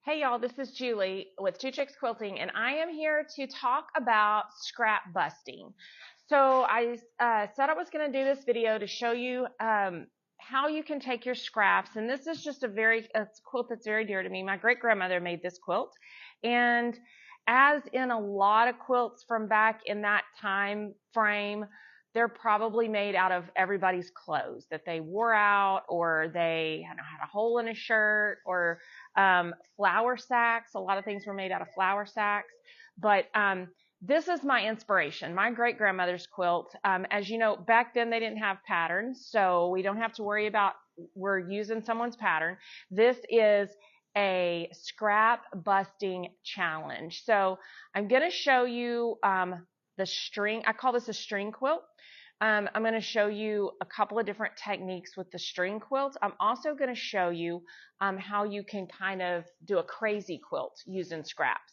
Hey y'all, this is Julie with Chicks Quilting, and I am here to talk about scrap busting. So I said I was going to do this video to show you how you can take your scraps, and this is just a quilt that's very dear to me. My great grandmother made this quilt, and as in a lot of quilts from back in that time frame, they're probably made out of everybody's clothes that they wore out, or they had a hole in a shirt, or flour sacks. A lot of things were made out of flour sacks, but this is my inspiration. My great grandmother's quilt. As you know, back then they didn't have patterns, so we don't have to worry about we're using someone's pattern. This is a scrap busting challenge. So I'm going to show you the string. I call this a string quilt. I'm going to show you a couple of different techniques with the string quilt. I'm also going to show you how you can kind of do a crazy quilt using scraps.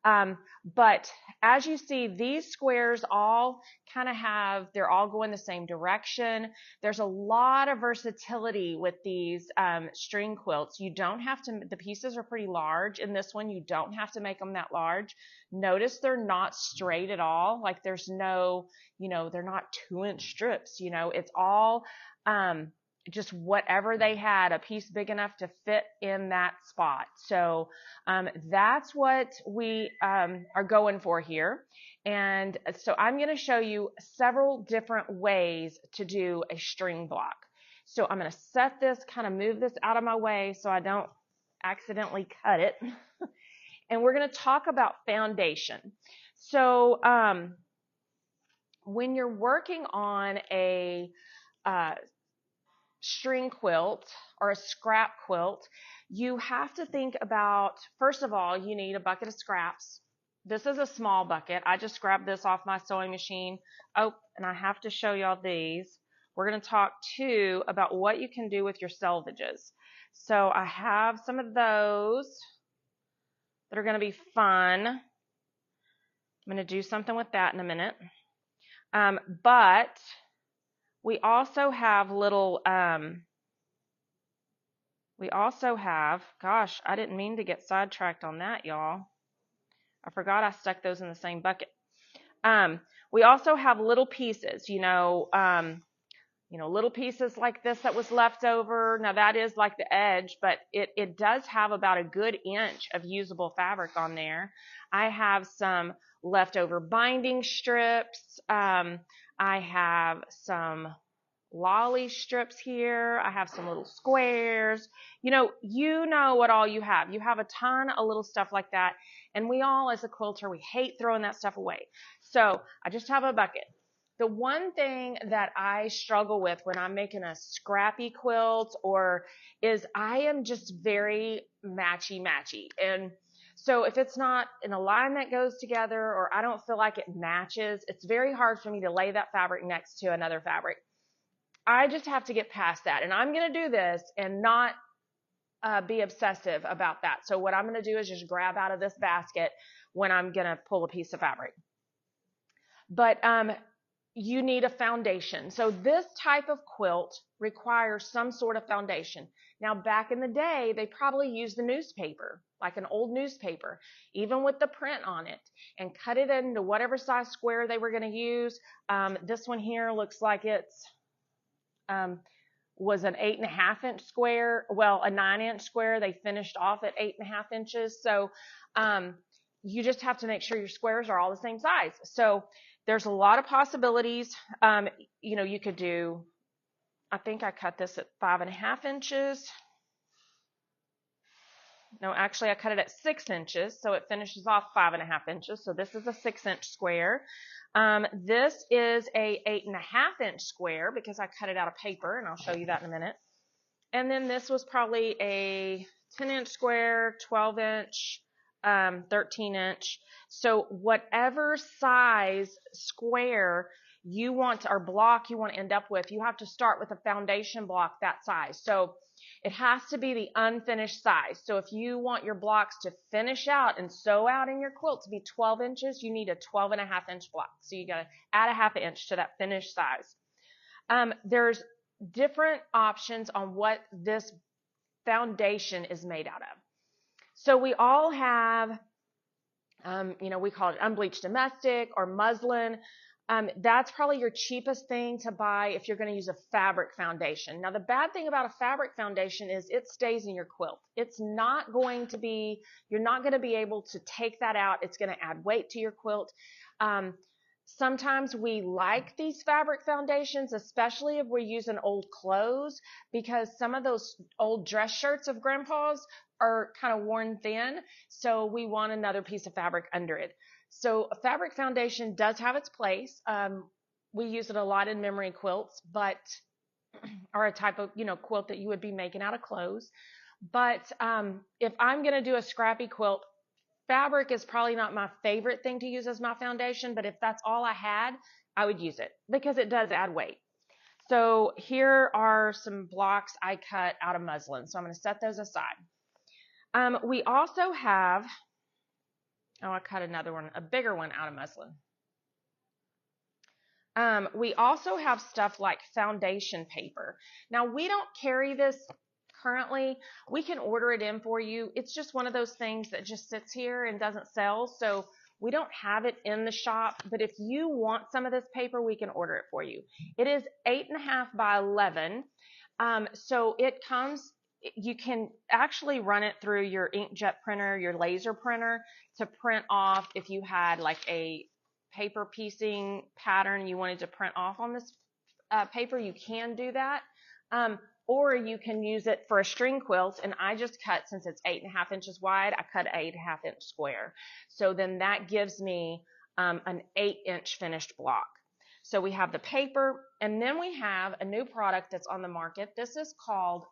But as you see, these squares all kind of they're all going the same direction. There's a lot of versatility with these string quilts. You don't have to, the pieces are pretty large. In this one, you don't have to make them that large. Notice they're not straight at all. Like there's no, they're not 2-inch strips, it's all just whatever they had, a piece big enough to fit in that spot. So that's what we are going for here. And so I'm going to show you several different ways to do a string block. So I'm going to set this, kind of move this out of my way so I don't accidentally cut it. And we're going to talk about foundation. So when you're working on a string quilt or a scrap quilt, you have to think about, first of all, you need a bucket of scraps. This is a small bucket. I just grabbed this off my sewing machine. Oh, and I have to show y'all these. We're going to talk too about what you can do with your selvedges. So I have some of those that are going to be fun. I'm going to do something with that in a minute. But we also have gosh, I didn't mean to get sidetracked on that, y'all. I forgot I stuck those in the same bucket. We also have little pieces, little pieces like this that was left over. Now that is like the edge, but it does have about a good inch of usable fabric on there. I have some leftover binding strips. I have some lolly strips here. I have some little squares. You know what all you have. You have a ton of little stuff like that. And we all, as a quilter, we hate throwing that stuff away. So I just have a bucket. The one thing that I struggle with when I'm making a scrappy quilt is I am just very matchy. And so if it's not in a line that goes together, or I don't feel like it matches, it's very hard for me to lay that fabric next to another fabric. I just have to get past that. And I'm going to do this and not be obsessive about that. So what I'm going to do is just grab out of this basket when I'm going to pull a piece of fabric. But you need a foundation. So this type of quilt requires some sort of foundation. Now, back in the day, they probably used the newspaper, like an old newspaper, even with the print on it, and cut it into whatever size square they were going to use. This one here looks like it's was an 8.5-inch square. Well, a 9-inch square. They finished off at 8.5 inches. So you just have to make sure your squares are all the same size. So there's a lot of possibilities. You could do, I think I cut this at 5.5 inches. No, actually I cut it at 6 inches. So it finishes off 5.5 inches. So this is a 6-inch square. This is a 8.5-inch square because I cut it out of paper, and I'll show you that in a minute. And then this was probably a 10-inch square, 12-inch, 13-inch. So whatever size square you want or block you want to end up with, you have to start with a foundation block that size. So it has to be the unfinished size. So if you want your blocks to finish out and sew out in your quilt to be 12 inches, you need a 12.5-inch block. So you got to add a 1/2 inch to that finished size. There's different options on what this foundation is made out of. So we all have, we call it unbleached domestic or muslin. That's probably your cheapest thing to buy if you're going to use a fabric foundation. Now, the bad thing about a fabric foundation is it stays in your quilt. It's not going to be, you're not going to be able to take that out. It's going to add weight to your quilt. Sometimes we like these fabric foundations, especially if we're using old clothes, because some of those old dress shirts of grandpa's are kind of worn thin. So we want another piece of fabric under it. So a fabric foundation does have its place. We use it a lot in memory quilts, but or a type of, quilt that you would be making out of clothes. But if I'm going to do a scrappy quilt, fabric is probably not my favorite thing to use as my foundation, but if that's all I had, I would use it because it does add weight. So here are some blocks I cut out of muslin. So I'm going to set those aside. We also have, I cut another one, a bigger one out of muslin. We also have stuff like foundation paper. Now, we don't carry this currently. We can order it in for you. It's just one of those things that just sits here and doesn't sell. So we don't have it in the shop, but if you want some of this paper, we can order it for you. It is 8.5 by 11. So it comes, you can actually run it through your inkjet printer, your laser printer to print off if you had like a paper piecing pattern you wanted to print off on this paper, you can do that. Or you can use it for a string quilt, and I just cut, since it's 8.5 inches wide, I cut an 8.5 inch square. So then that gives me an 8-inch finished block. So we have the paper, and then we have a new product that's on the market. This is called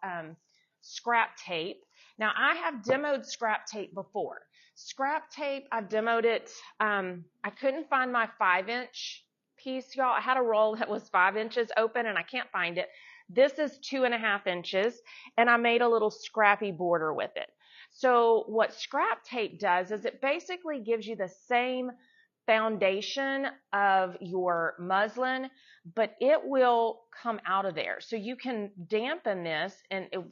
scrap tape. Now, I have demoed scrap tape before. Scrap tape, I've demoed it. I couldn't find my 5-inch piece, y'all. I had a roll that was 5 inches open, and I can't find it. This is 2.5 inches, and I made a little scrappy border with it. So what scrap tape does is it basically gives you the same foundation of your muslin, but it will come out of there. So you can dampen this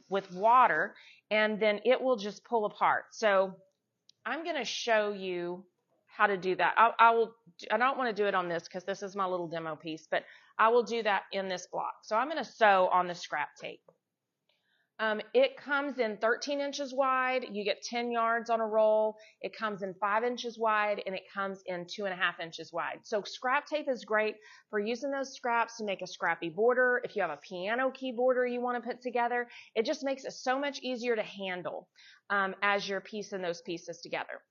with water, and then it will just pull apart. So I'm going to show you how to do that. I don't want to do it on this because this is my little demo piece, but I will do that in this block. So I'm going to sew on the scrap tape. It comes in 13 inches wide. You get 10 yards on a roll. It comes in 5 inches wide, and it comes in 2.5 inches wide. So scrap tape is great for using those scraps to make a scrappy border. If you have a piano key border you want to put together, it just makes it so much easier to handle as you're piecing those pieces together.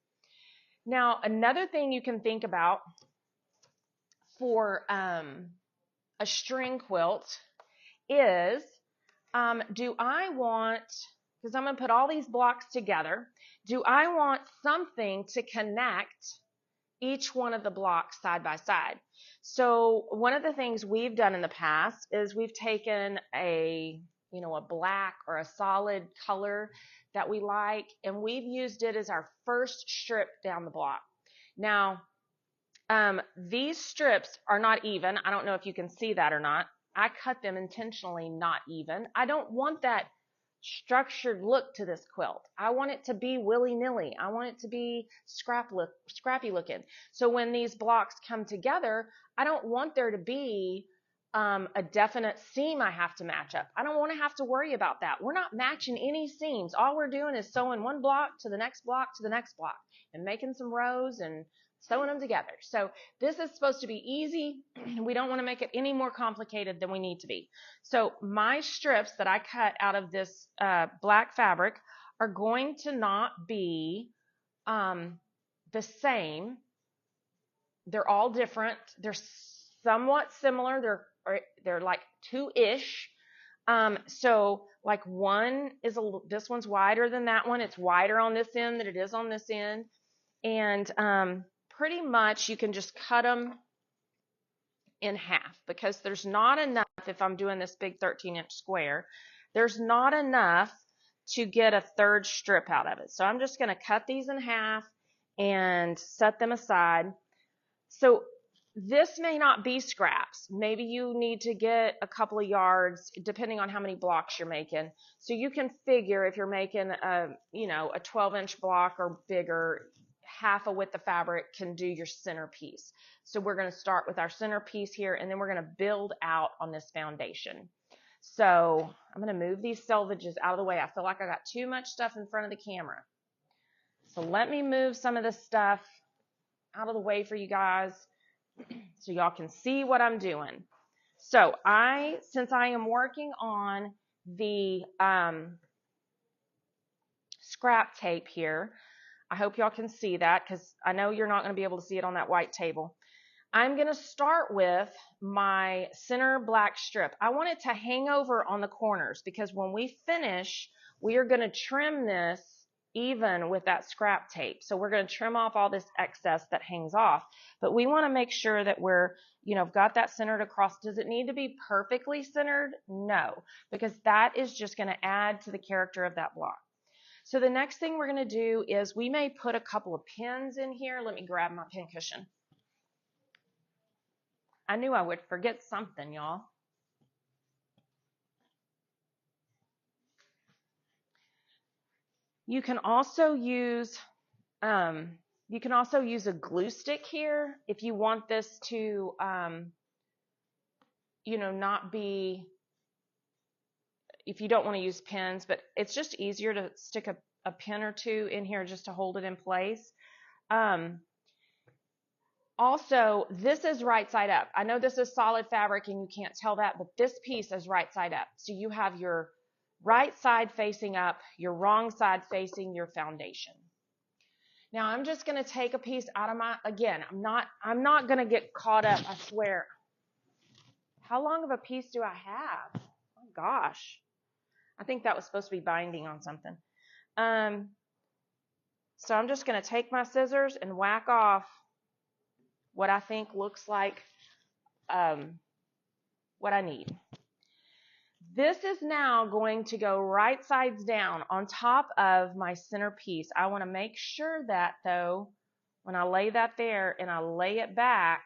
Now, another thing you can think about for a string quilt is, do I want, because I'm going to put all these blocks together, do I want something to connect each one of the blocks side by side? So one of the things we've done in the past is we've taken a black or a solid color that we like, and we've used it as our first strip down the block. Now, these strips are not even. I don't know if you can see that or not. I cut them intentionally not even. I don't want that structured look to this quilt. I want it to be willy-nilly. I want it to be scrappy looking. So when these blocks come together, I don't want there to be a definite seam I have to match up. I don't want to have to worry about that. We're not matching any seams. All we're doing is sewing one block to the next block to the next block and making some rows and sewing them together. So this is supposed to be easy. We don't want to make it any more complicated than we need to be. So my strips that I cut out of this black fabric are going to not be the same. They're all different. They're somewhat similar. They're like 2-ish. So like one is this one's wider than that one. It's wider on this end than it is on this end. And pretty much you can just cut them in half because there's not enough, if I'm doing this big 13-inch square, there's not enough to get a third strip out of it. So I'm just going to cut these in half and set them aside. So this may not be scraps. Maybe you need to get a couple of yards depending on how many blocks you're making. So you can figure if you're making a 12-inch block or bigger, half a width of fabric can do your centerpiece. So we're going to start with our centerpiece here, and then we're going to build out on this foundation. So I'm going to move these selvedges out of the way. I feel like I got too much stuff in front of the camera. So let me move some of this stuff out of the way for you guys so y'all can see what I'm doing. So since I am working on the scrap tape here, I hope y'all can see that because I know you're not going to be able to see it on that white table. I'm going to start with my center black strip. I want it to hang over on the corners because when we finish, we are going to trim this even with that scrap tape. So we're going to trim off all this excess that hangs off, but we want to make sure that we're, got that centered across. Does it need to be perfectly centered? No, because that is just going to add to the character of that block. So the next thing we're going to do is we may put a couple of pins in here. Let me grab my pin cushion. I knew I would forget something, y'all. You can also use a glue stick here if you want this to not be, if you don't want to use pins, but it's just easier to stick a pin or two in here just to hold it in place. Also, this is right side up. I know this is solid fabric and you can't tell that, but this piece is right side up. So you have your right side facing up, your wrong side facing your foundation. Now I'm just going to take a piece out of again, I'm not going to get caught up, I swear. How long of a piece do I have? Oh gosh. I think that was supposed to be binding on something. So I'm just going to take my scissors and whack off what I think looks like what I need. This is now going to go right sides down on top of my center piece. I want to make sure that, though, when I lay that there and I lay it back,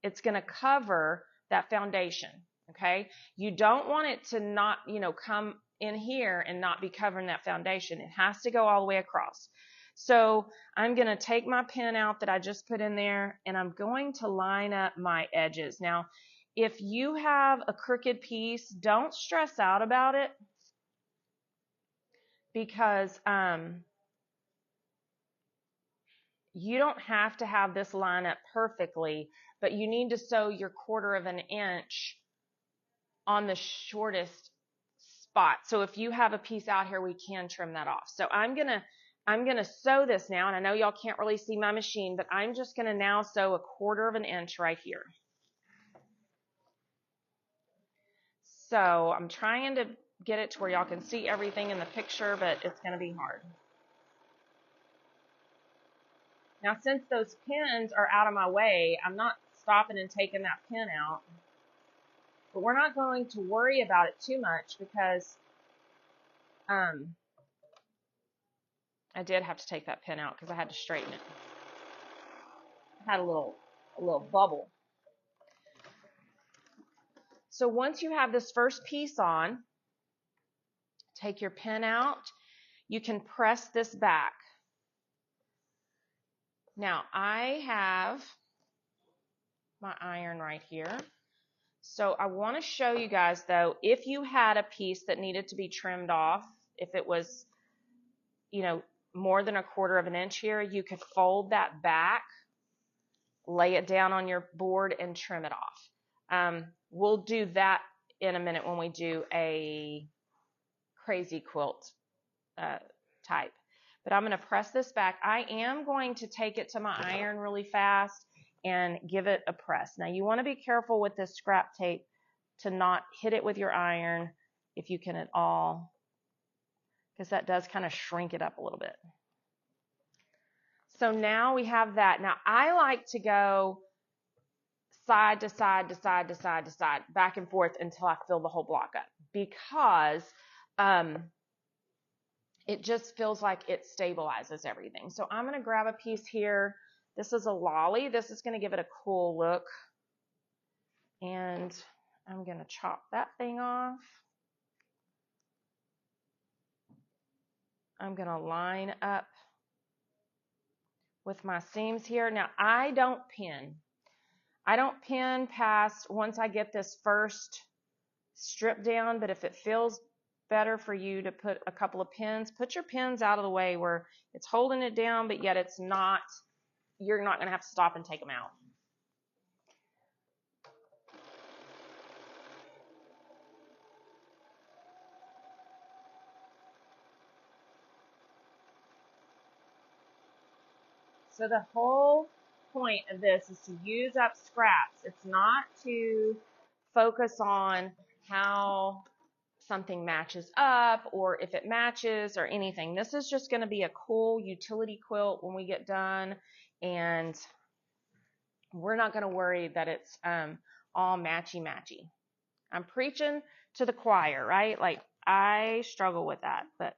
it's going to cover that foundation, okay? You don't want it to not, come in here and not be covering that foundation. It has to go all the way across. So I'm going to take my pin out that I just put in there, and I'm going to line up my edges. Now, if you have a crooked piece, don't stress out about it because you don't have to have this line up perfectly, but you need to sew your 1/4 of an inch on the shortest spot. So if you have a piece out here, we can trim that off. So I'm gonna sew this now, and I know y'all can't really see my machine, but I'm just gonna now sew a 1/4 of an inch right here. So I'm trying to get it to where y'all can see everything in the picture, but it's gonna be hard. Now, since those pins are out of my way, I'm not stopping and taking that pin out, but we're not going to worry about it too much because I did have to take that pin out because I had to straighten it. I had a little bubble. So once you have this first piece on, take your pin out. You can press this back. Now I have my iron right here. So I want to show you guys though, if you had a piece that needed to be trimmed off, if it was, more than a 1/4 of an inch here, you could fold that back, lay it down on your board and trim it off. We'll do that in a minute when we do a crazy quilt type. But I'm going to press this back. I am going to take it to my iron really fast and give it a press. Now you want to be careful with this scrap tape to not hit it with your iron if you can at all, because that does kind of shrink it up a little bit. So now we have that. Now I like to go side to side to side to side to side, back and forth until I fill the whole block up, because it just feels like it stabilizes everything. So I'm going to grab a piece here This is a lolly. This is going to give it a cool look. And I'm going to chop that thing off. I'm going to line up with my seams here. Now, I don't pin. I don't pin past once I get this first strip down, but if it feels better for you to put a couple of pins, put your pins out of the way where it's holding it down, but yet it's not, you're not going to have to stop and take them out. So the whole point of this is to use up scraps. It's not to focus on how something matches up or if it matches or anything. This is just going to be a cool utility quilt when we get done, and we're not going to worry that it's all matchy-matchy. I'm preaching to the choir, right? Like, I struggle with that, but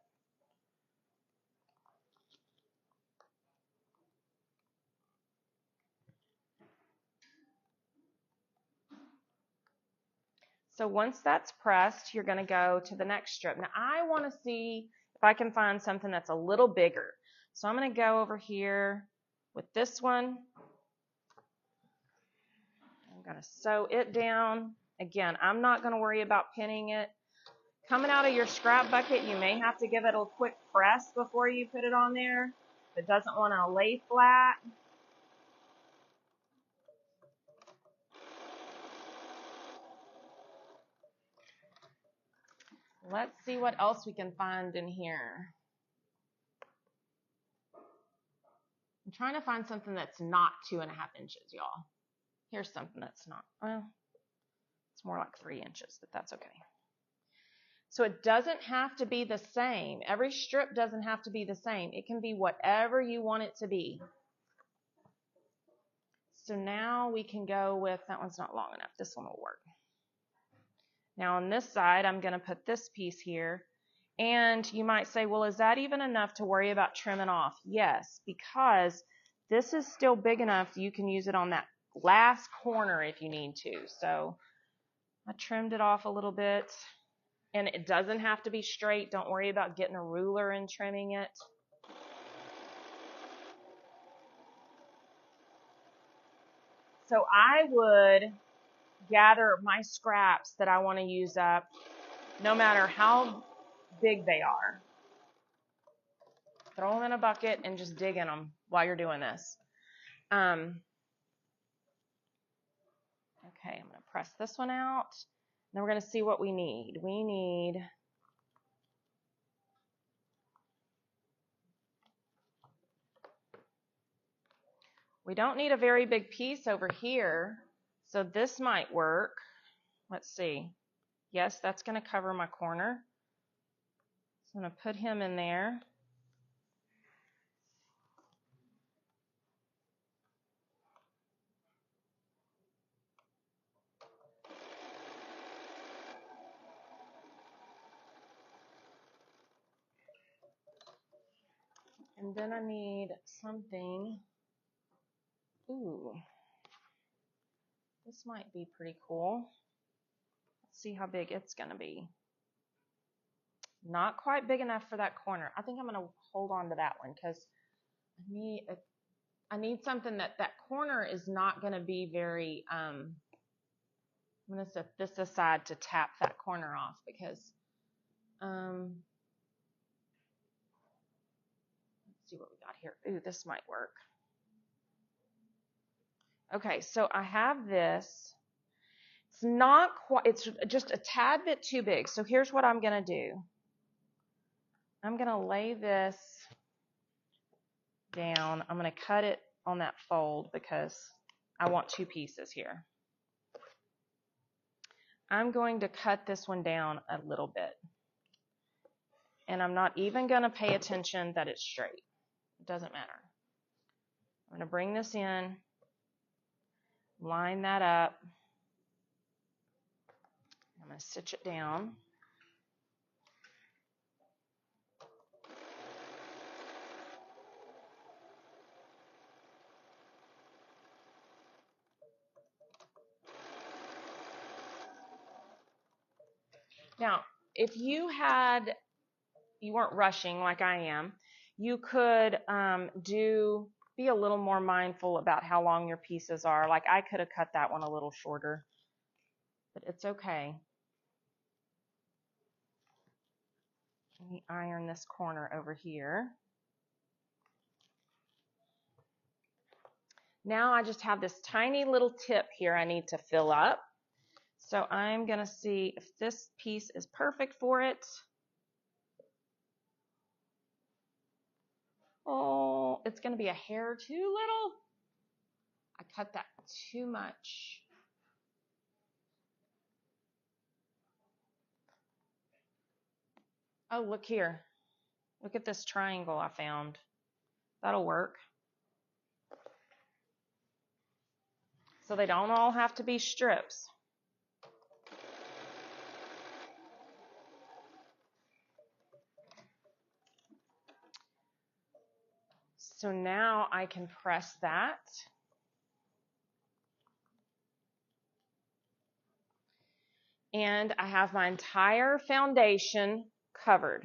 so once that's pressed, you're going to go to the next strip. Now, I want to see if I can find something that's a little bigger. So I'm going to go over here with this one. I'm going to sew it down. Again, I'm not going to worry about pinning it. Coming out of your scrap bucket, you may have to give it a quick press before you put it on there. If it doesn't want to lay flat. Let's see what else we can find in here. I'm trying to find something that's not 2.5 inches, y'all. Here's something that's not, well, it's more like 3 inches, but that's okay. So it doesn't have to be the same. Every strip doesn't have to be the same. It can be whatever you want it to be. So now we can go with, that one's not long enough. This one will work. Now on this side, I'm going to put this piece here. And you might say, well, is that even enough to worry about trimming off? Yes, because this is still big enough you can use it on that last corner if you need to. So I trimmed it off a little bit. And it doesn't have to be straight. Don't worry about getting a ruler and trimming it. So I would gather my scraps that I want to use up, no matter how big they are. Throw them in a bucket and just dig in them while you're doing this. Okay, I'm going to press this one out. Then we're going to see what we need. We don't need a very big piece over here, so this might work. Let's see. Yes, that's going to cover my corner. So I'm going to put him in there. And then I need something. Ooh, this might be pretty cool. Let's see how big it's going to be. Not quite big enough for that corner. I think I'm going to hold on to that one because I need something that corner is not going to be very, I'm going to set this aside to tap that corner off because, let's see what we got here. Ooh, this might work. Okay, so I have this. It's not quite, it's just a tad bit too big. So here's what I'm going to do. I'm going to lay this down. I'm going to cut it on that fold because I want 2 pieces here. I'm going to cut this one down a little bit. And I'm not even going to pay attention that it's straight. It doesn't matter. I'm going to bring this in, line that up. I'm going to stitch it down. Now, if you weren't rushing like I am, you could be a little more mindful about how long your pieces are. Like I could have cut that one a little shorter, but it's okay. Let me iron this corner over here. Now I just have this tiny little tip here I need to fill up. So I'm going to see if this piece is perfect for it. Oh, it's going to be a hair too little. I cut that too much. Oh, look here. Look at this triangle I found. That'll work. So they don't all have to be strips. So now I can press that. And I have my entire foundation covered.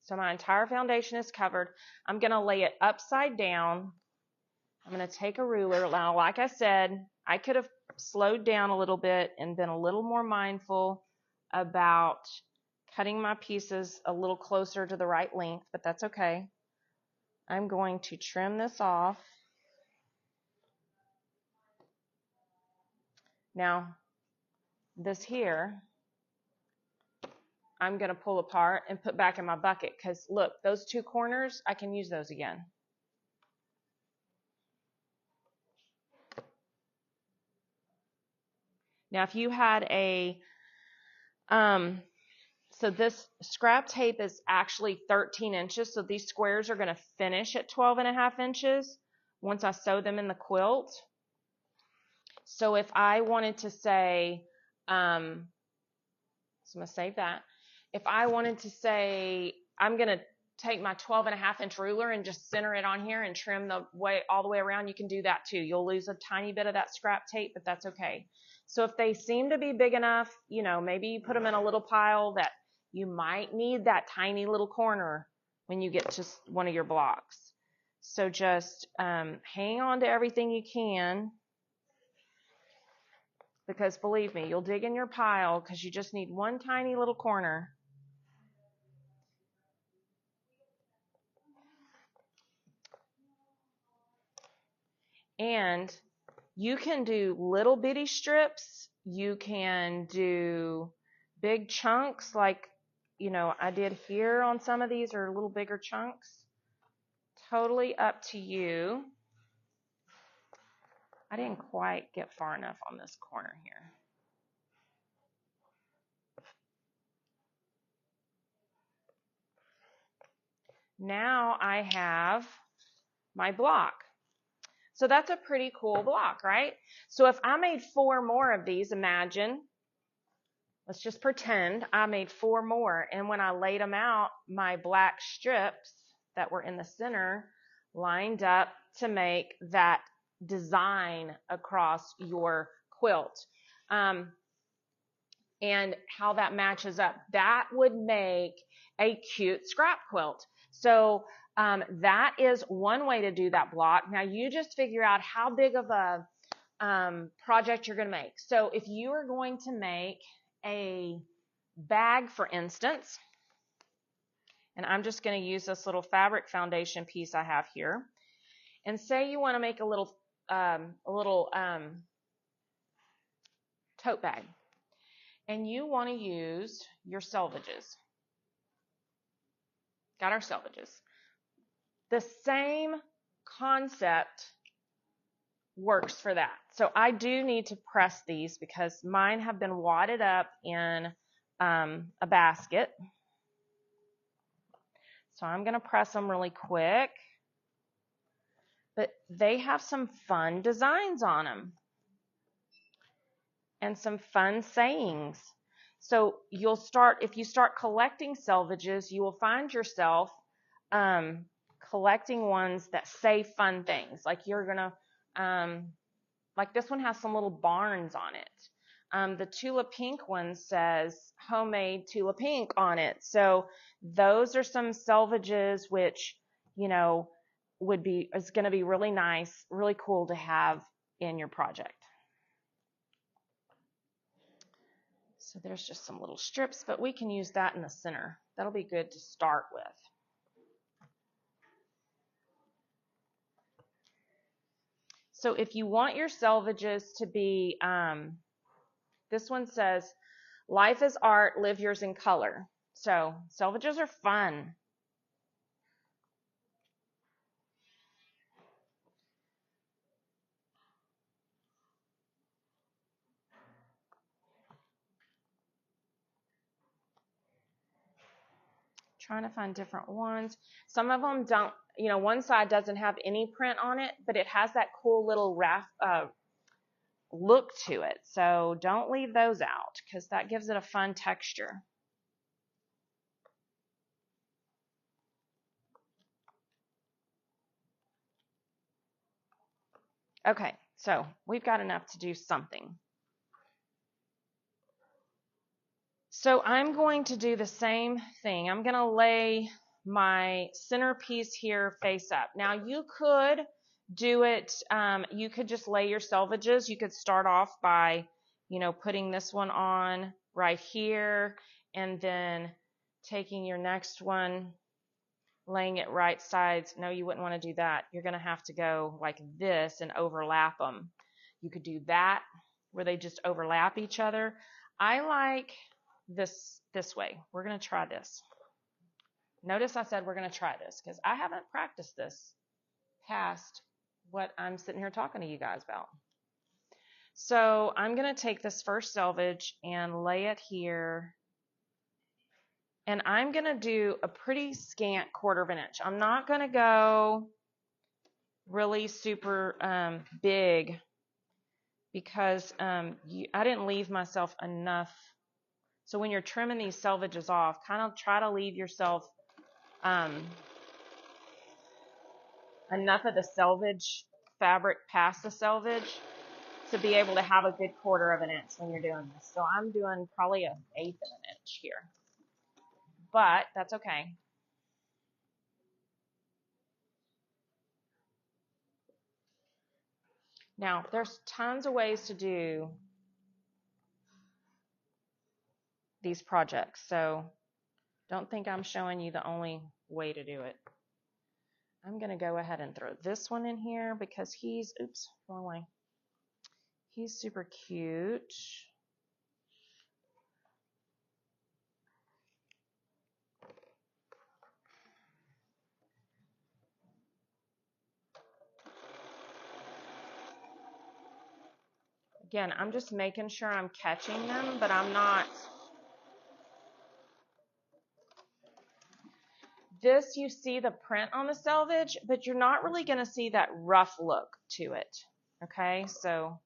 So my entire foundation is covered. I'm going to lay it upside down. I'm going to take a ruler. Now, like I said, I could have slowed down a little bit and been a little more mindful about cutting my pieces a little closer to the right length, but that's okay. I'm going to trim this off. Now, this here, I'm going to pull apart and put back in my bucket because look, those two corners, I can use those again. Now, if you had so this scrap tape is actually 13 inches, so these squares are going to finish at 12.5 inches once I sew them in the quilt. So if I wanted to say, so I'm going to save that. If I wanted to say, I'm going to take my 12.5-inch ruler and just center it on here and trim all the way around, you can do that too. You'll lose a tiny bit of that scrap tape, but that's okay. So if they seem to be big enough, you know, maybe you put them in a little pile that you might need that tiny little corner when you get to one of your blocks. So just hang on to everything you can, because believe me, you'll dig in your pile because you just need one tiny little corner. And you can do little bitty strips. You can do big chunks like, you know, I did here on some of these, are a little bigger chunks. Totally up to you. I didn't quite get far enough on this corner here. Now I have my block. So that's a pretty cool block, right? So if I made 4 more of these, imagine, let's just pretend I made 4 more. And when I laid them out, my black strips that were in the center lined up to make that design across your quilt. And how that matches up, that would make a cute scrap quilt. So that is one way to do that block. Now you just figure out how big of a project you're going to make. So if you are going to make a bag, for instance, and I'm just going to use this little fabric foundation piece I have here, and say you want to make a little tote bag, and you want to use your Selvedges. Got our Selvedges. The same concept works for that. So I do need to press these because mine have been wadded up in a basket. So I'm going to press them really quick. But they have some fun designs on them and some fun sayings. So if you start collecting Selvedges, you will find yourself collecting ones that say fun things. Like you're gonna, like this one has some little barns on it. The Tula Pink one says homemade Tula Pink on it. So those are some selvages which, you know, is going to be really nice, really cool to have in your project. So there's just some little strips, but we can use that in the center. That'll be good to start with. So if you want your selvages to be, this one says, life is art, live yours in color. So selvages are fun. Trying to find different ones. Some of them don't, you know, one side doesn't have any print on it, but it has that cool little look to it. So don't leave those out because that gives it a fun texture. Okay, so we've got enough to do something. So I'm going to do the same thing. I'm going to lay my centerpiece here face up. Now you could do it, you could just lay your selvages. You could start off by, you know, putting this one on right here and then taking your next one, laying it right sides. No, you wouldn't want to do that. You're going to have to go like this and overlap them. You could do that where they just overlap each other. I like this way. We're going to try this. Notice I said we're going to try this because I haven't practiced this past what I'm sitting here talking to you guys about. So I'm going to take this first selvage and lay it here. And I'm going to do a pretty scant 1/4 of an inch. I'm not going to go really super big because I didn't leave myself enough. So when you're trimming these selvages off, kind of try to leave yourself enough of the selvage fabric past the selvage to be able to have a good 1/4 of an inch when you're doing this. So I'm doing probably 1/8 of an inch here, but that's okay. Now there's tons of ways to do these projects, so don't think I'm showing you the only way to do it. I'm going to go ahead and throw this one in here because he's, oops, wrong way. He's super cute. Again, I'm just making sure I'm catching them, but I'm not. This, you see the print on the selvage, but you're not really going to see that rough look to it. Okay, so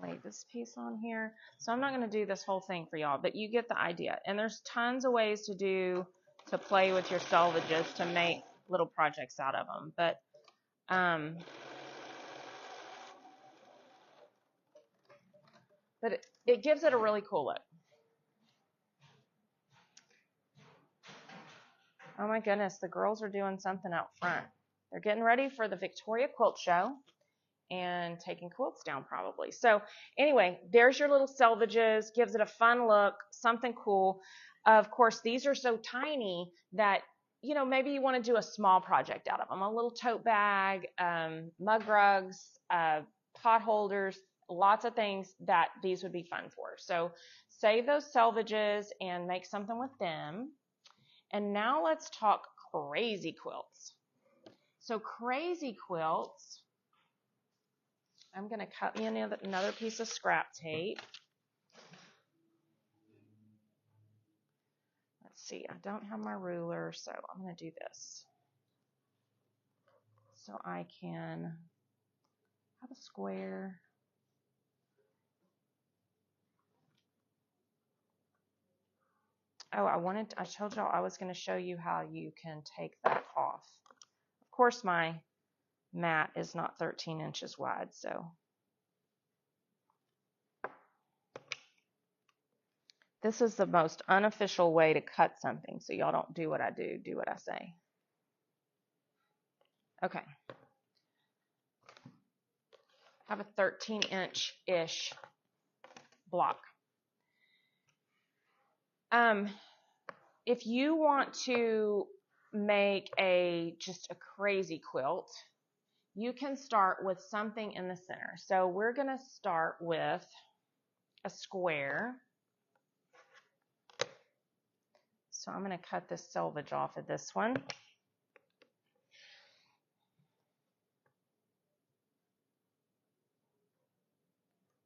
lay this piece on here. So I'm not going to do this whole thing for y'all, but you get the idea. And there's tons of ways to play with your selvages to make little projects out of them. But it gives it a really cool look. Oh my goodness, the girls are doing something out front. They're getting ready for the Victoria Quilt Show and taking quilts down probably. So anyway, there's your little selvages, gives it a fun look, something cool. Of course, these are so tiny that, you know, maybe you want to do a small project out of them, a little tote bag, mug rugs, pot holders, lots of things that these would be fun for. So save those selvages and make something with them. And now let's talk crazy quilts. So crazy quilts, I'm going to cut me another piece of scrap tape. Let's see, I don't have my ruler, so I'm going to do this. So I can have a square. Oh, I told y'all I was going to show you how you can take that off. Of course, my mat is not 13 inches wide, so. This is the most unofficial way to cut something, so y'all don't do what I do, do what I say. Okay. I have a 13-inch-ish block. If you want to make just a crazy quilt, you can start with something in the center. So we're going to start with a square. So I'm going to cut this selvage off of this one.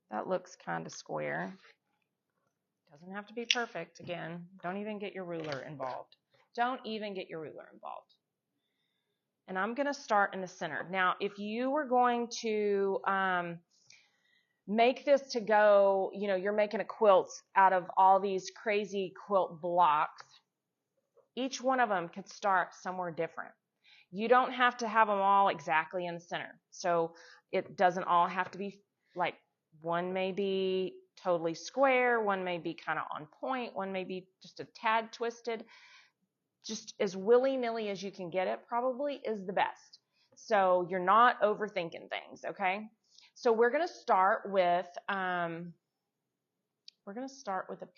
That looks kind of square. Doesn't have to be perfect. Again, don't even get your ruler involved. Don't even get your ruler involved. And I'm going to start in the center. Now, if you were going to make this to go, you're making a quilt out of all these crazy quilt blocks, each one of them could start somewhere different. You don't have to have them all exactly in the center. So it doesn't all have to be like, one may be totally square, one may be kind of on point, one may be just a tad twisted. Just as willy-nilly as you can get it probably is the best. So you're not overthinking things, okay? So we're going to start with a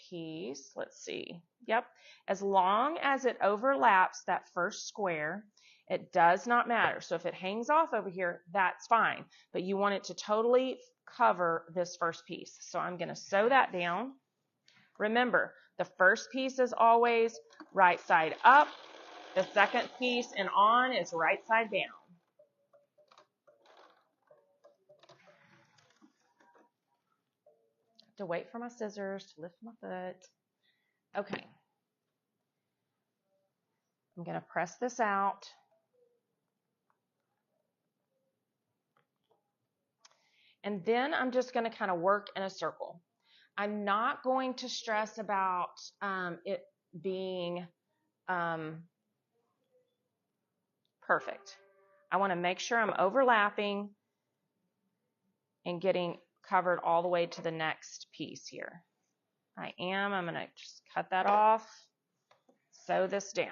piece. Let's see. Yep. As long as it overlaps that first square, it does not matter. So if it hangs off over here, that's fine. But you want it to totally cover this first piece. So I'm going to sew that down. Remember, the first piece is always right side up. The second piece and on is right side down. I have to wait for my scissors to lift my foot. Okay. I'm going to press this out. And then I'm just going to kind of work in a circle. I'm not going to stress about it being perfect. I want to make sure I'm overlapping and getting covered all the way to the next piece here. I'm going to just cut that off, sew this down.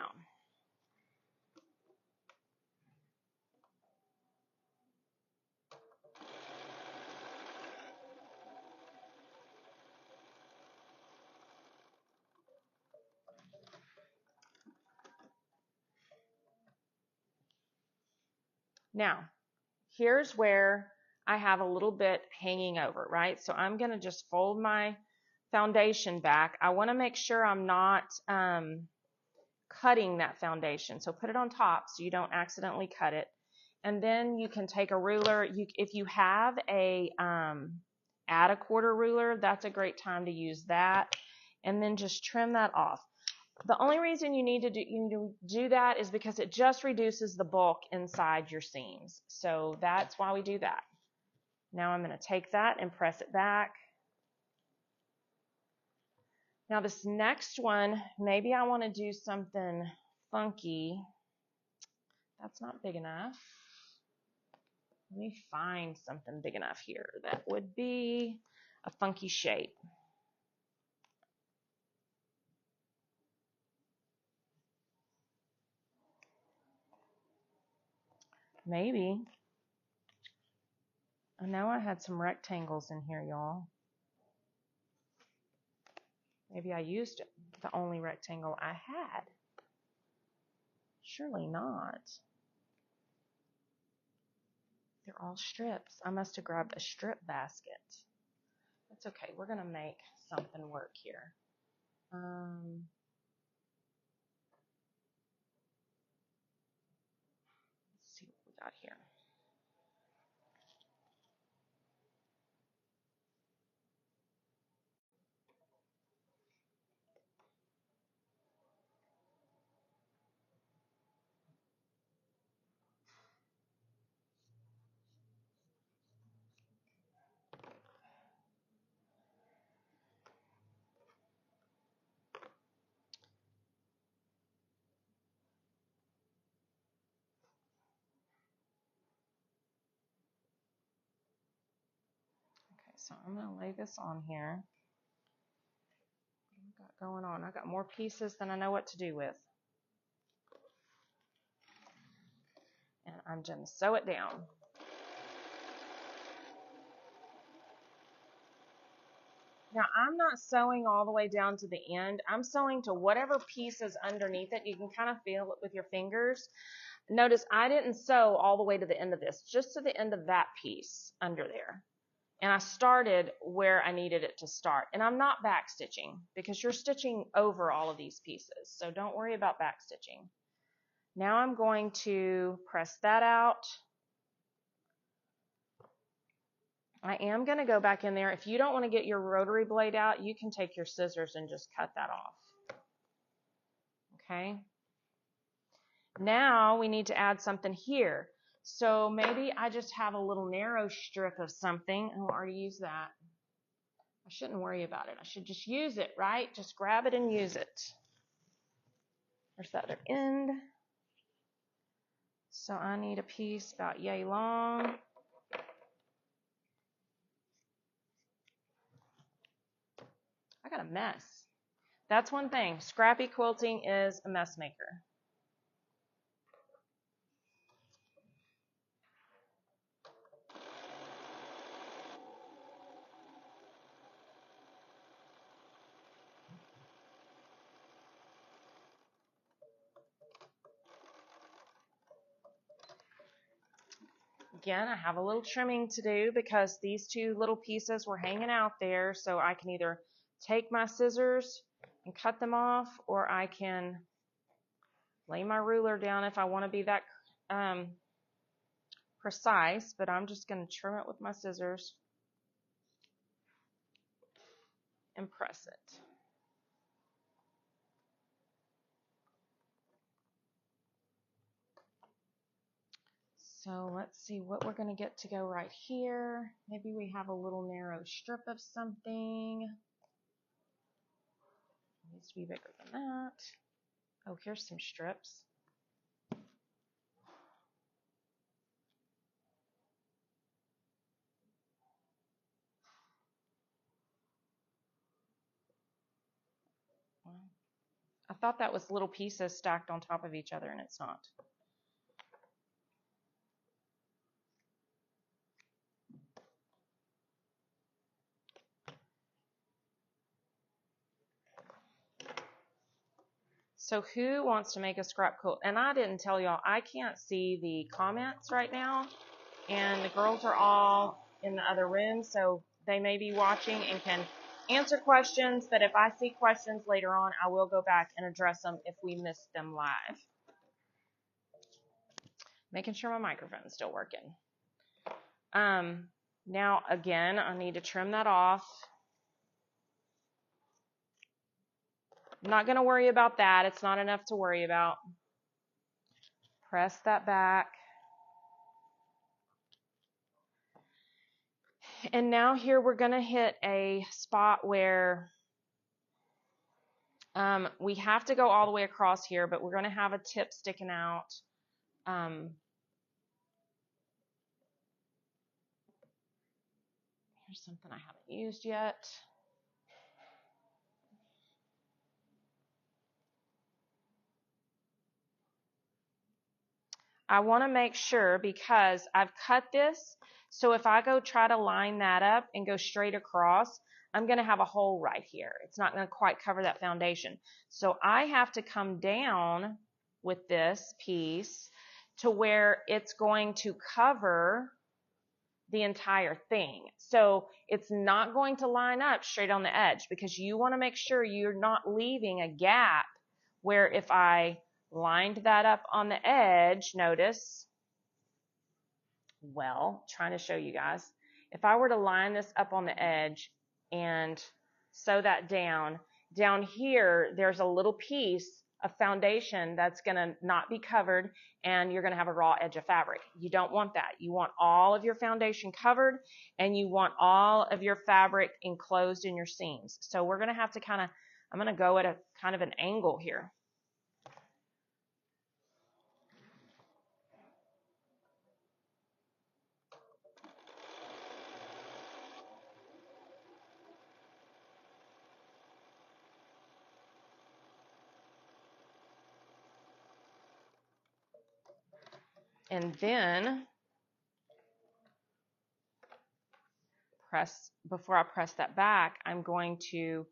Now, here's where I have a little bit hanging over, right? So I'm going to just fold my foundation back. I want to make sure I'm not cutting that foundation. So put it on top so you don't accidentally cut it. And then you can take a ruler. If you have a add a quarter ruler, that's a great time to use that. And then just trim that off. The only reason you need to do that is because it just reduces the bulk inside your seams. So that's why we do that. Now I'm going to take that and press it back. Now this next one, maybe I want to do something funky. That's not big enough. Let me find something big enough here. That would be a funky shape. Maybe. I know I had some rectangles in here, y'all. Maybe I used the only rectangle I had. Surely not. They're all strips. I must have grabbed a strip basket. That's okay. We're going to make something work here. Let's see what we got here. so I'm going to lay this on here. What I've got going on? I've got more pieces than I know what to do with. And I'm going to sew it down. Now, I'm not sewing all the way down to the end. I'm sewing to whatever piece is underneath it. You can kind of feel it with your fingers. Notice I didn't sew all the way to the end of this, just to the end of that piece under there. And I started where I needed it to start. And I'm not back stitching because you're stitching over all of these pieces. So don't worry about back stitching. Now I'm going to press that out. I am going to go back in there. If you don't want to get your rotary blade out, you can take your scissors and just cut that off. Okay. Now we need to add something here. So maybe I just have a little narrow strip of something. Oh, I already used that. I shouldn't worry about it. I should just use it, right? Just grab it and use it. There's that other end. So I need a piece about yay long. I got a mess. That's one thing. Scrappy quilting is a mess maker. Again, I have a little trimming to do because these two little pieces were hanging out there, so I can either take my scissors and cut them off, or I can lay my ruler down if I want to be that precise, but I'm just going to trim it with my scissors and press it. So let's see what we're going to get to go right here. Maybe we have a little narrow strip of something. It needs to be bigger than that. Oh, here's some strips. I thought that was little pieces stacked on top of each other, and it's not. So who wants to make a scrap quilt? And I didn't tell y'all, I can't see the comments right now, and the girls are all in the other room, so they may be watching and can answer questions, but if I see questions later on, I will go back and address them if we missed them live. Making sure my microphone's still working. Now, again, I need to trim that off. I'm not going to worry about that. It's not enough to worry about. Press that back. And now here we're going to hit a spot where we have to go all the way across here, but we're going to have a tip sticking out. Here's something I haven't used yet. I want to make sure because I've cut this, so if I go try to line that up and go straight across, I'm going to have a hole right here. It's not going to quite cover that foundation. So I have to come down with this piece to where it's going to cover the entire thing. So it's not going to line up straight on the edge because you want to make sure you're not leaving a gap where if I lined that up on the edge, notice, well, trying to show you guys, if I were to line this up on the edge and sew that down here, there's a little piece of foundation that's going to not be covered, and you're going to have a raw edge of fabric. You don't want that. You want all of your foundation covered, and you want all of your fabric enclosed in your seams. So we're going to have to I'm going to go at a kind of an angle here. And then before I press that back, I'm going to,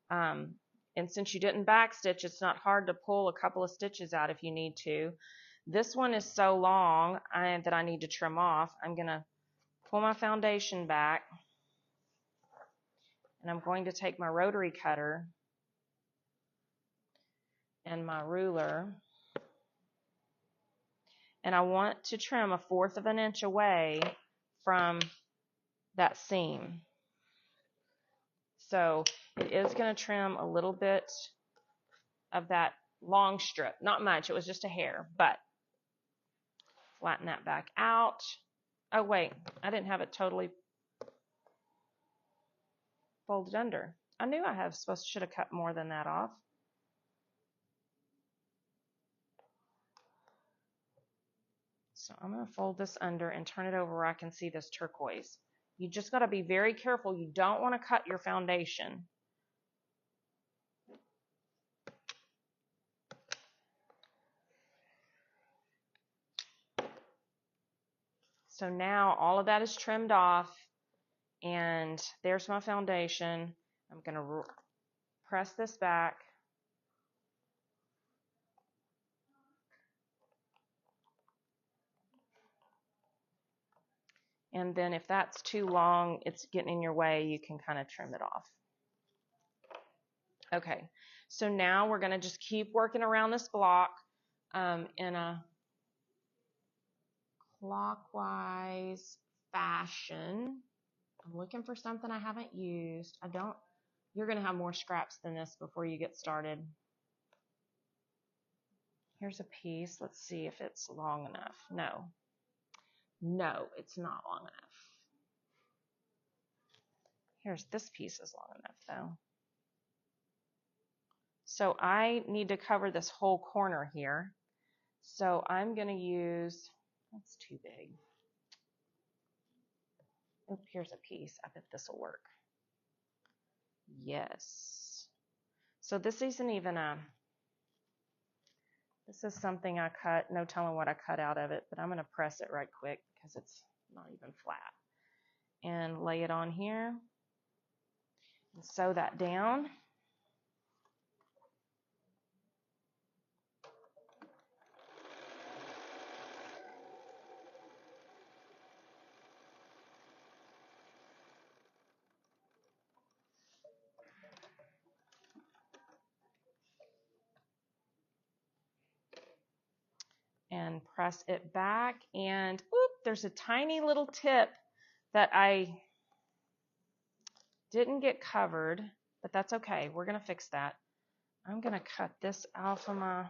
and since you didn't back stitch, it's not hard to pull a couple of stitches out if you need to. This one is so long that I need to trim off. I'm going to pull my foundation back, and I'm going to take my rotary cutter and my ruler, and I want to trim 1/4 of an inch away from that seam. So it is going to trim a little bit of that long strip. Not much, it was just a hair, but flatten that back out. Oh wait, I didn't have it totally folded under. I knew I should have cut more than that off. So I'm going to fold this under and turn it over where I can see this turquoise. You just got to be very careful. You don't want to cut your foundation. So now all of that is trimmed off, and there's my foundation. I'm going to press this back. And then if that's too long, it's getting in your way, you can kind of trim it off. Okay, so now we're going to just keep working around this block in a clockwise fashion. I'm looking for something I haven't used. You're going to have more scraps than this before you get started. Here's a piece. Let's see if it's long enough. No, it's not long enough. This piece is long enough though. So I need to cover this whole corner here. So I'm going to use, that's too big. Oh, here's a piece. I bet this will work. Yes. So this isn't even this is something I cut, no telling what I cut out of it, but I'm going to press it right quick because it's not even flat. And lay it on here and sew that down. And press it back, and oop, there's a tiny little tip that I didn't get covered, but that's okay. We're going to fix that. I'm going to cut this off of my,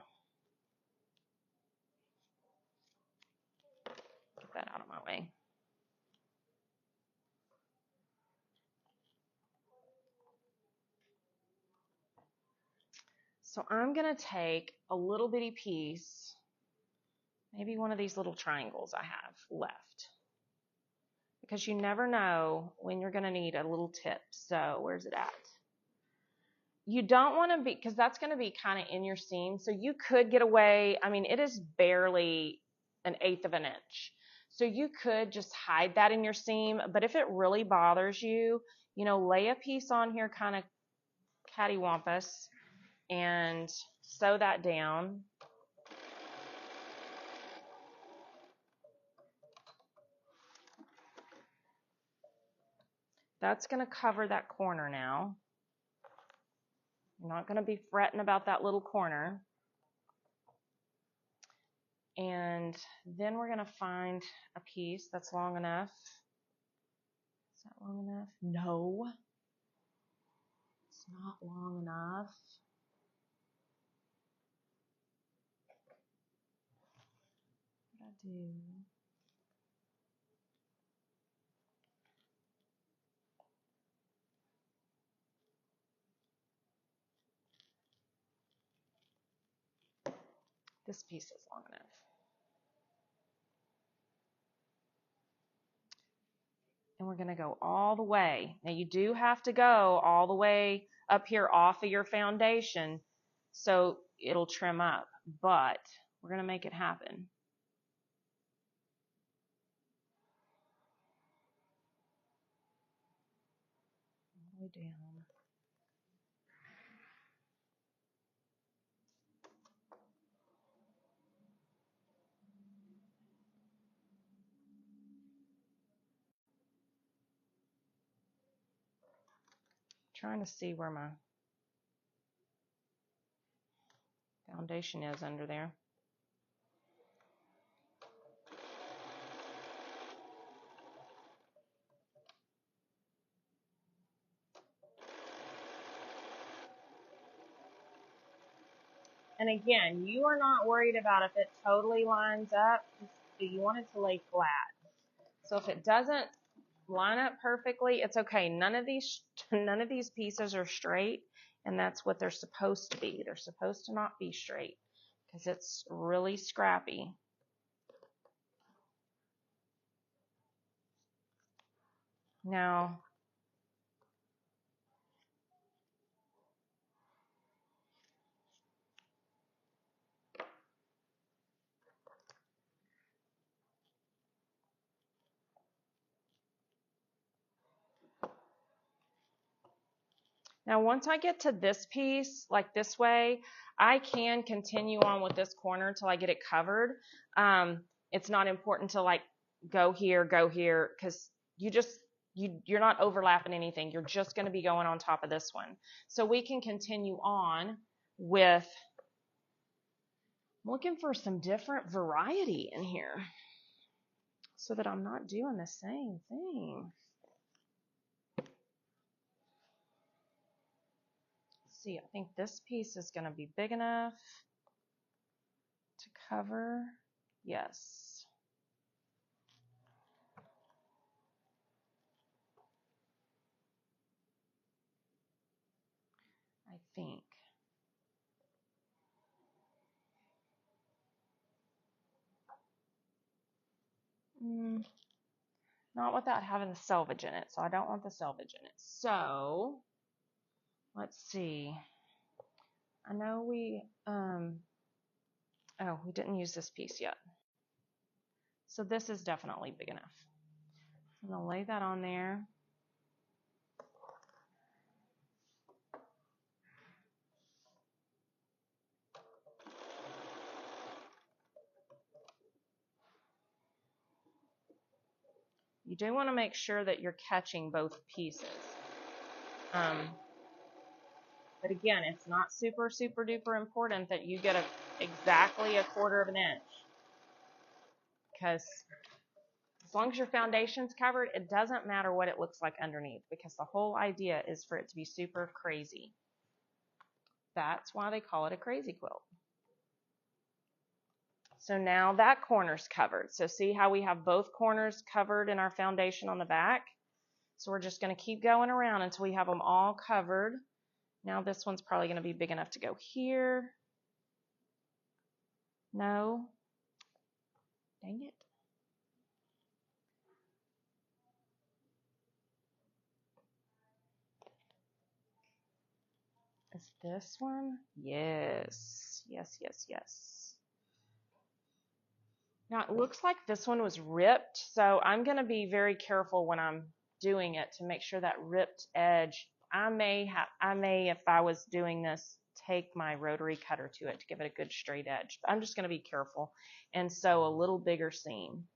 get that out of my way. So I'm going to take a little bitty piece, maybe one of these little triangles I have left, because you never know when you're going to need a little tip. So where's it at? You don't want to be, because that's going to be kind of in your seam. So you could get away. I mean, it is barely 1/8 of an inch. So you could just hide that in your seam. But if it really bothers you, lay a piece on here kind of cattywampus and sew that down. That's going to cover that corner now. You're not going to be fretting about that little corner. And then we're going to find a piece that's long enough. Is that long enough? No. It's not long enough. What did I do? This piece is long enough. And we're going to go all the way. Now you do have to go all the way up here off of your foundation so it'll trim up, but we're going to make it happen. way down. Trying to see where my foundation is under there. And again, you are not worried about if it totally lines up. You want it to lay flat. So if it doesn't line up perfectly, it's okay. None of these pieces are straight, and that's what they're supposed to be. They're supposed to not be straight because it's really scrappy. Now, once I get to this piece, like this way, I can continue on with this corner till I get it covered. It's not important to like go here, because you're not overlapping anything. You're just going to be going on top of this one. So we can continue on with looking for some different variety in here so that I'm not doing the same thing. See, I think this piece is going to be big enough to cover. Yes. I think. Not without having the selvage in it, so I don't want the selvage in it. So, let's see. I know we didn't use this piece yet. So this is definitely big enough. I'm going to lay that on there. You do want to make sure that you're catching both pieces. But again, it's not super, super duper important that you get exactly 1/4 of an inch. Because as long as your foundation's covered, it doesn't matter what it looks like underneath, because the whole idea is for it to be super crazy. That's why they call it a crazy quilt. So now that corner's covered. So see how we have both corners covered in our foundation on the back? So we're just going to keep going around until we have them all covered. Now this one's probably going to be big enough to go here. No. Dang it. Is this one? Yes. Yes, yes, yes. Now it looks like this one was ripped, so I'm going to be very careful when I'm doing it to make sure that ripped edge. I may, if I was doing this, take my rotary cutter to it to give it a good straight edge. I'm just going to be careful and sew a little bigger seam.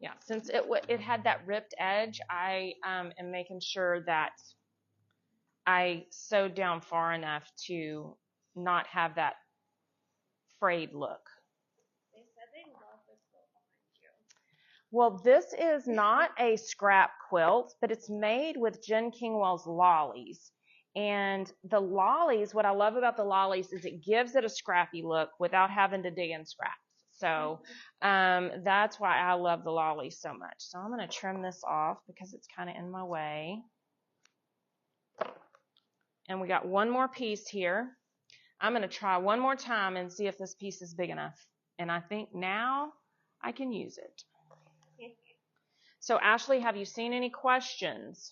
Yeah, since it had that ripped edge, I am making sure that I sewed down far enough to not have that frayed look. They said they love this quilt behind you. Well, this is not a scrap quilt, but it's made with Jen Kingwell's lollies. And the lollies, what I love about the lollies is it gives it a scrappy look without having to dig in scraps. So that's why I love the lollies so much. So I'm going to trim this off because it's kind of in my way. And we got one more piece here. I'm going to try one more time and see if this piece is big enough. And I think now I can use it. So Ashley, have you seen any questions?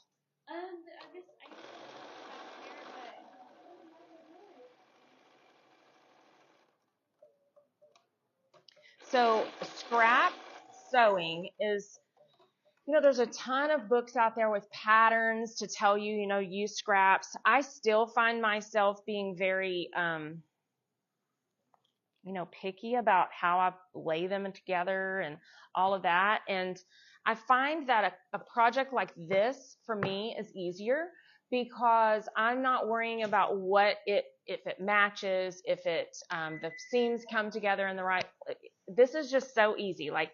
So scrap sewing is, there's a ton of books out there with patterns to tell you, use scraps. I still find myself being very, picky about how I lay them together and all of that. And I find that a project like this for me is easier because I'm not worrying about if it matches, if the seams come together in the right. This is just so easy. Like,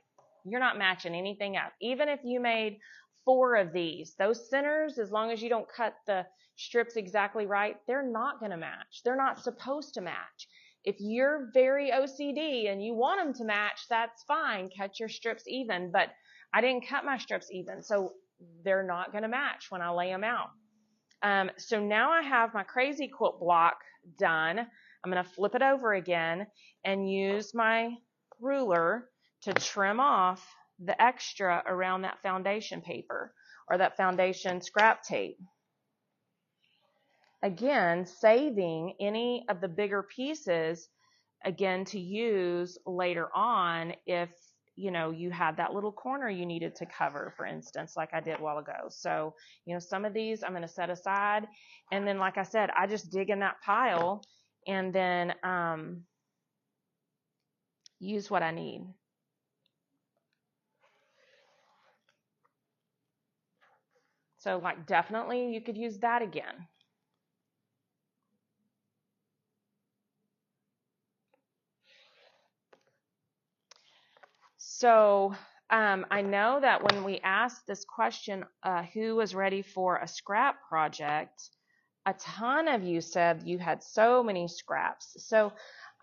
you're not matching anything up. Even if you made 4 of these, those centers, as long as you don't cut the strips exactly right, they're not going to match. They're not supposed to match. If you're very OCD and you want them to match, that's fine. Cut your strips even. But I didn't cut my strips even, so they're not going to match when I lay them out. So now I have my crazy quilt block done. I'm going to flip it over again and use my ruler to trim off the extra around that foundation paper or that foundation scrap tape. Again, saving any of the bigger pieces, again, to use later on if, you had that little corner you needed to cover, for instance, like I did a while ago. So, some of these I'm going to set aside. And then, like I said, I just dig in that pile and then use what I need. So, like, definitely you could use that again. So I know that when we asked this question, who was ready for a scrap project, a ton of you said you had so many scraps. So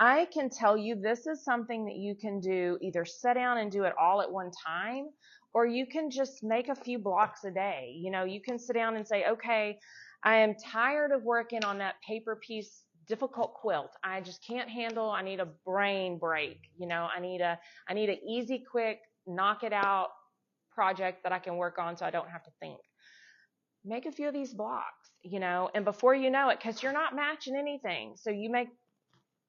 I can tell you this is something that you can do, either sit down and do it all at one time, or you can just make a few blocks a day. You can sit down and say, okay, I am tired of working on that paper piece difficult quilt. I just can't handle. I need a brain break. I need an easy, quick, knock it out project that I can work on so I don't have to think. Make a few of these blocks, and before you know it, because you're not matching anything. So you make,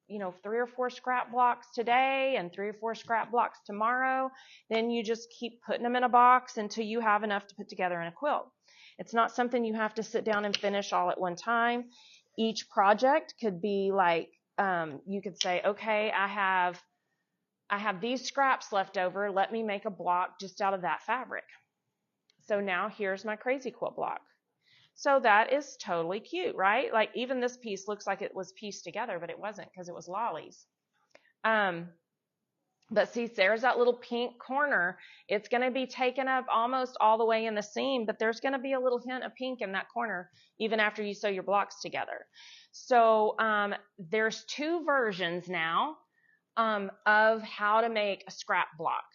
3 or 4 scrap blocks today and 3 or 4 scrap blocks tomorrow. Then you just keep putting them in a box until you have enough to put together in a quilt. It's not something you have to sit down and finish all at one time. Each project could be like, you could say, okay, I have these scraps left over. Let me make a block just out of that fabric. So now here's my crazy quilt block. So that is totally cute, right? Like, even this piece looks like it was pieced together, but it wasn't because it was lollies. But see, there's that little pink corner. It's going to be taken up almost all the way in the seam, but there's going to be a little hint of pink in that corner even after you sew your blocks together. So there's 2 versions now of how to make a scrap block.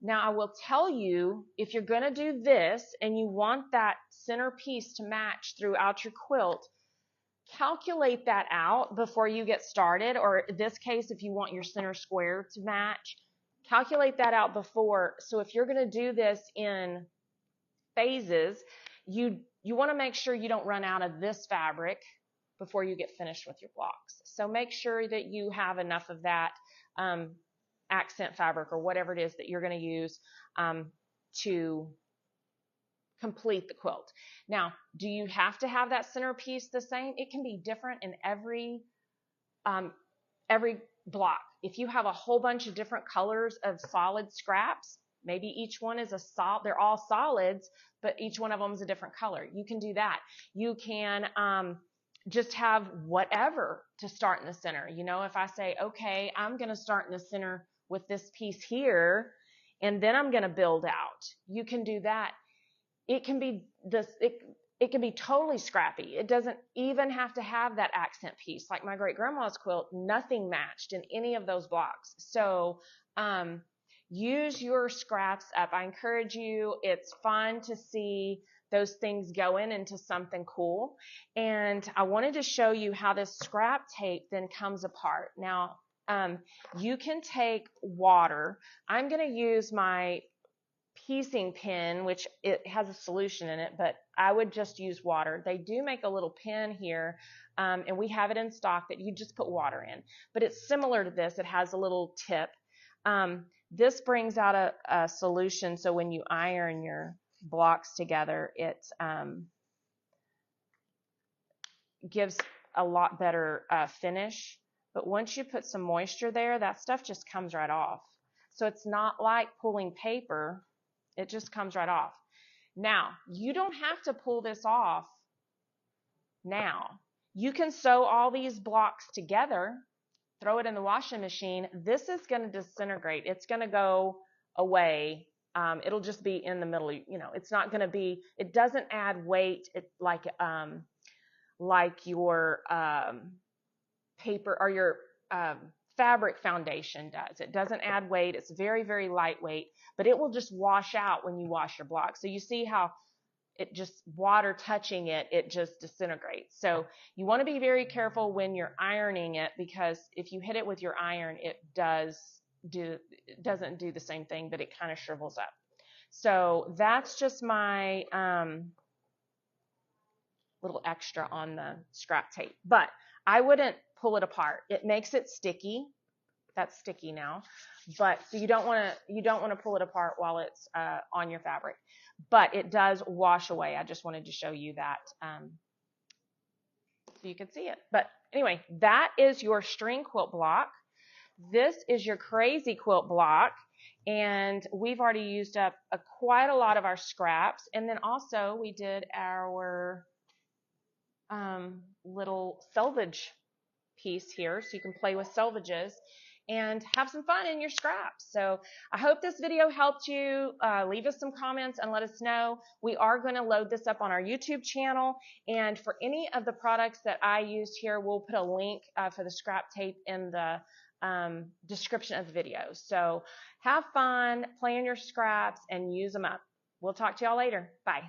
Now, I will tell you, if you're going to do this and you want that center piece to match throughout your quilt, calculate that out before you get started. Or in this case, if you want your center square to match, calculate that out before. So if you're going to do this in phases, you want to make sure you don't run out of this fabric before you get finished with your blocks. So make sure that you have enough of that accent fabric or whatever it is that you're going to use to complete the quilt. Now, do you have to have that center piece the same? It can be different in every block. If you have a whole bunch of different colors of solid scraps, maybe each one is they're all solids, but each one of them is a different color. You can do that. You can just have whatever to start in the center. If I say, okay, I'm going to start in the center with this piece here, and then I'm going to build out. You can do that. It can be it can be totally scrappy. It doesn't even have to have that accent piece. Like my great grandma's quilt, nothing matched in any of those blocks. So use your scraps up. I encourage you. It's fun to see those things going into something cool. And I wanted to show you how this scrap tape then comes apart. Now, you can take water. I'm going to use my piecing pen, which it has a solution in it, but I would just use water. They do make a little pen here, and we have it in stock that you just put water in. But it's similar to this. It has a little tip. This brings out a solution, so when you iron your blocks together, it gives a lot better finish. But once you put some moisture there, that stuff just comes right off. So it's not like pulling paper. It just comes right off. Now, you don't have to pull this off now. You can sew all these blocks together, throw it in the washing machine. This is going to disintegrate. It's going to go away. It'll just be in the middle. You know, it's not going to be, it doesn't add weight like your paper or your fabric foundation does. It doesn't add weight. It's very, very lightweight, but it will just wash out when you wash your block. So you see how it just, water touching it, it just disintegrates. So you want to be very careful when you're ironing it, because if you hit it with your iron, it doesn't do the same thing, but it kind of shrivels up. So that's just my little extra on the scrap tape. But I wouldn't pull it apart. It makes it sticky. That's sticky now. But so you don't want to pull it apart while it's on your fabric. But it does wash away. I just wanted to show you that so you can see it. But anyway, that is your string quilt block. This is your crazy quilt block. And we've already used up quite a lot of our scraps. And then also we did our little selvage piece here, so you can play with selvedges and have some fun in your scraps. So I hope this video helped you. Leave us some comments and let us know. We are going to load this up on our YouTube channel, and for any of the products that I used here, we'll put a link for the scrap tape in the description of the video. So have fun, play in your scraps, and use them up. We'll talk to y'all later. Bye.